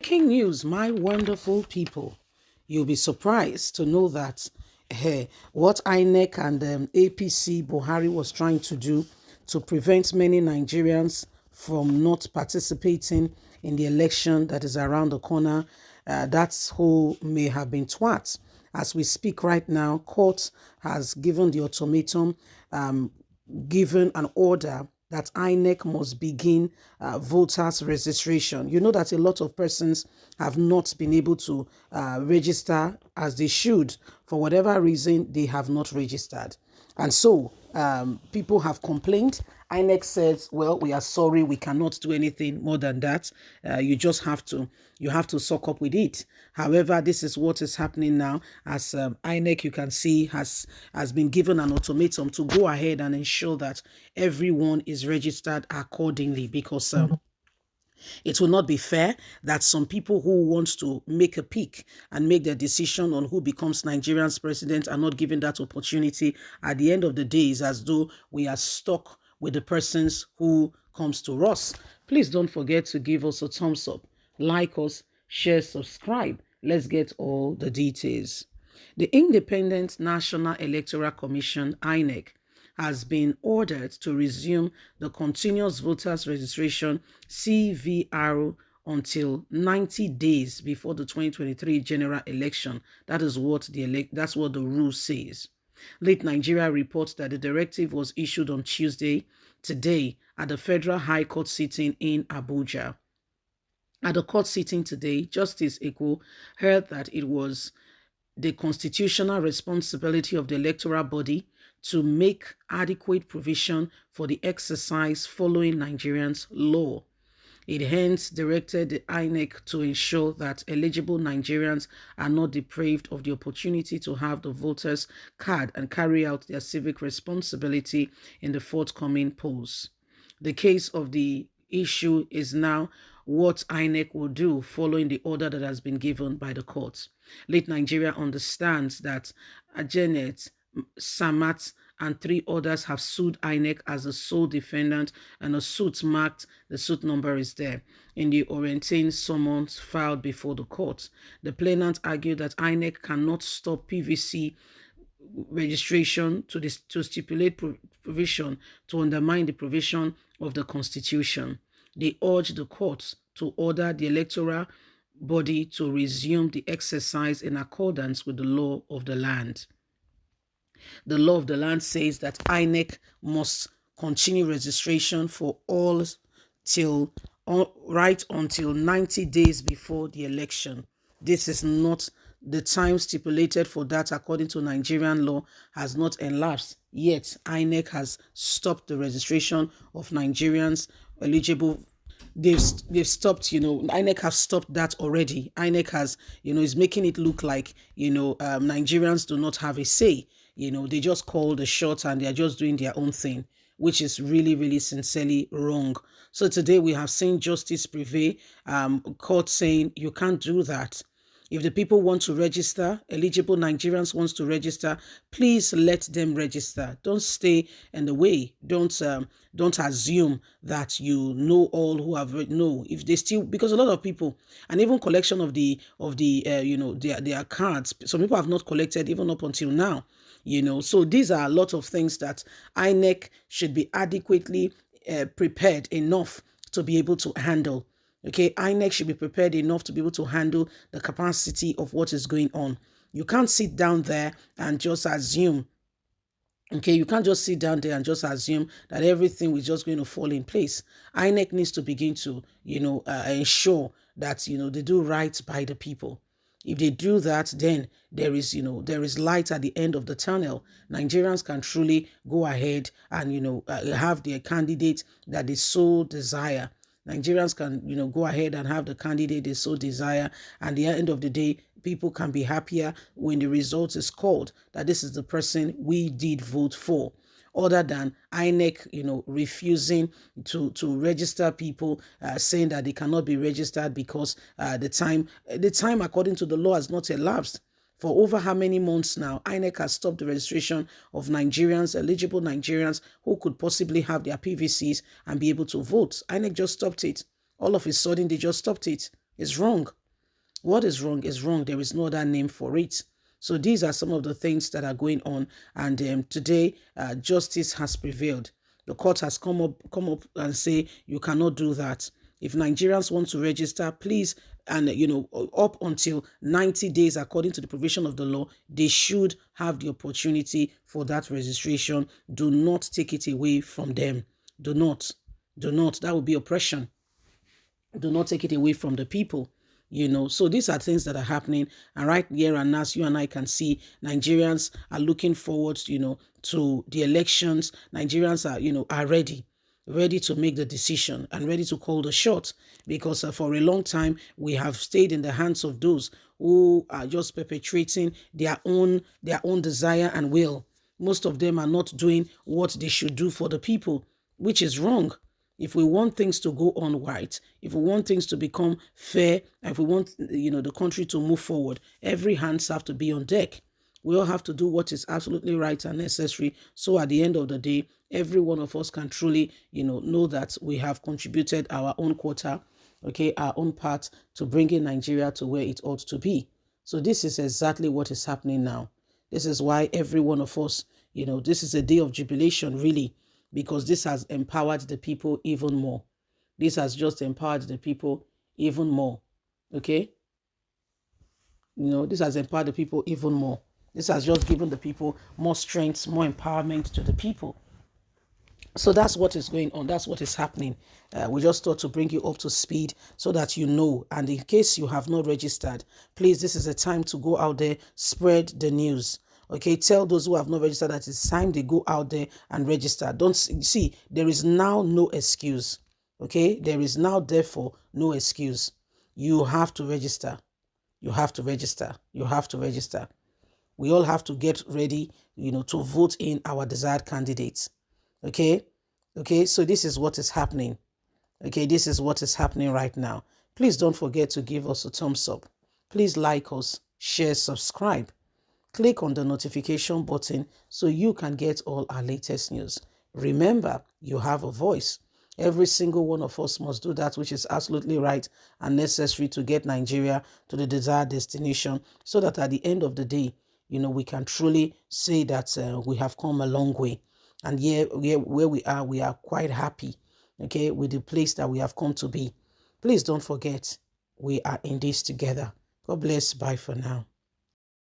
Breaking news, my wonderful people. You'll be surprised to know that what Inec and APC Buhari was trying to do to prevent many Nigerians from not participating in the election that is around the corner, that's who may have been twat. As we speak right now, court has given the ultimatum, given an order that INEC must begin voters registration. You know that a lot of persons have not been able to register as they should. For whatever reason, they have not registered. And so people have complained. INEC says, well, we are sorry, we cannot do anything more than that. You just have to suck up with it. However, this is what is happening now, as INEC, you can see, has been given an ultimatum to go ahead and ensure that everyone is registered accordingly, because it will not be fair that some people who want to make a pick and make their decision on who becomes Nigeria's president are not given that opportunity. At the end of the day, it's as though we are stuck with the persons who comes to us. Please don't forget to give us a thumbs up, like us, share, subscribe. Let's get all the details. The Independent National Electoral Commission, INEC, has been ordered to resume the continuous voters registration CVR until 90 days before the 2023 general election. That is what that's what the rule says. Late Nigeria reports that the directive was issued on Tuesday, today, at the Federal High Court sitting in Abuja. At the court sitting today, Justice Eko heard that it was the constitutional responsibility of the electoral body to make adequate provision for the exercise following Nigerians' law. It hence directed the INEC to ensure that eligible Nigerians are not deprived of the opportunity to have the voters' card and carry out their civic responsibility in the forthcoming polls. The case of the issue is now what INEC will do following the order that has been given by the court. Late Nigeria understands that Janet, Samat, and 3 others have sued INEC as the sole defendant, and a suit marked, the suit number is there, in the orienting summons filed before the court. The plaintiff argued that INEC cannot stop PVC registration to stipulate provision to undermine the provision of the Constitution. They urged the court to order the electoral body to resume the exercise in accordance with the law of the land. The law of the land says that INEC must continue registration for all right until 90 days before the election. This is not the time stipulated for that, according to Nigerian law, has not elapsed. Yet, INEC has stopped the registration of Nigerians eligible. They've stopped, INEC have stopped that already. INEC has, is making it look like, Nigerians do not have a say. They just call the shot and they're just doing their own thing, which is really, really sincerely wrong. So today we have seen justice prevail, court saying you can't do that. If the people want to register, eligible Nigerians wants to register, please let them register. Don't stay in the way. Don't assume that you know all who have no. If they still, because a lot of people, and even collection of their cards, some people have not collected even up until now. So these are a lot of things that INEC should be adequately prepared enough to be able to handle. Okay, INEC should be prepared enough to be able to handle the capacity of what is going on. You can't sit down there and just assume. Okay, you can't just sit down there and just assume that everything is just going to fall in place. INEC needs to begin to, ensure that, they do right by the people. If they do that, then there is light at the end of the tunnel. Nigerians can truly go ahead and, have their candidate that they so desire. Nigerians can, go ahead and have the candidate they so desire. And at the end of the day, people can be happier when the result is called that this is the person we did vote for, other than INEC, refusing to register people, saying that they cannot be registered because the time according to the law has not elapsed. For over how many months now, INEC has stopped the registration of Nigerians, eligible Nigerians who could possibly have their PVCs and be able to vote. INEC just stopped it. All of a sudden, they just stopped it. It's wrong. What is wrong is wrong. There is no other name for it. So these are some of the things that are going on. And today, justice has prevailed. The court has come up and say you cannot do that. If Nigerians want to register, please, and up until 90 days, according to the provision of the law, they should have the opportunity for that registration. Do not take it away from them. Do not. Do not. That would be oppression. Do not take it away from the people. So these are things that are happening, and right here and now, you and I can see Nigerians are looking forward, to the elections. Nigerians are ready to make the decision and ready to call the shot, because for a long time we have stayed in the hands of those who are just perpetrating their own desire and will. Most of them are not doing what they should do for the people, which is wrong. If we want things to go on right, if we want things to become fair, and if we want, the country to move forward, every hands have to be on deck. We all have to do what is absolutely right and necessary. So at the end of the day, every one of us can truly, know that we have contributed our own quota, our own part to bringing Nigeria to where it ought to be. So this is exactly what is happening now. This is why every one of us, this is a day of jubilation, really, because this has empowered the people even more. This has just empowered the people even more. Okay? This has empowered the people even more. This has just given the people more strength, more empowerment to the people. So that's what is going on. That's what is happening. We just thought to bring you up to speed so that you know. And in case you have not registered, please, this is a time to go out there, spread the news. Okay, tell those who have not registered that it's time they go out there and register. Don't see, there is now no excuse. Okay, there is now therefore no excuse. You have to register. You have to register. You have to register. We all have to get ready, to vote in our desired candidates. Okay, so this is what is happening. Okay, this is what is happening right now. Please don't forget to give us a thumbs up. Please like us, share, subscribe. Click on the notification button so you can get all our latest news. Remember, you have a voice. Every single one of us must do that which is absolutely right and necessary to get Nigeria to the desired destination, so that at the end of the day, we can truly say that we have come a long way. And where we are quite happy, okay, with the place that we have come to be. Please don't forget, we are in this together. God bless. Bye for now.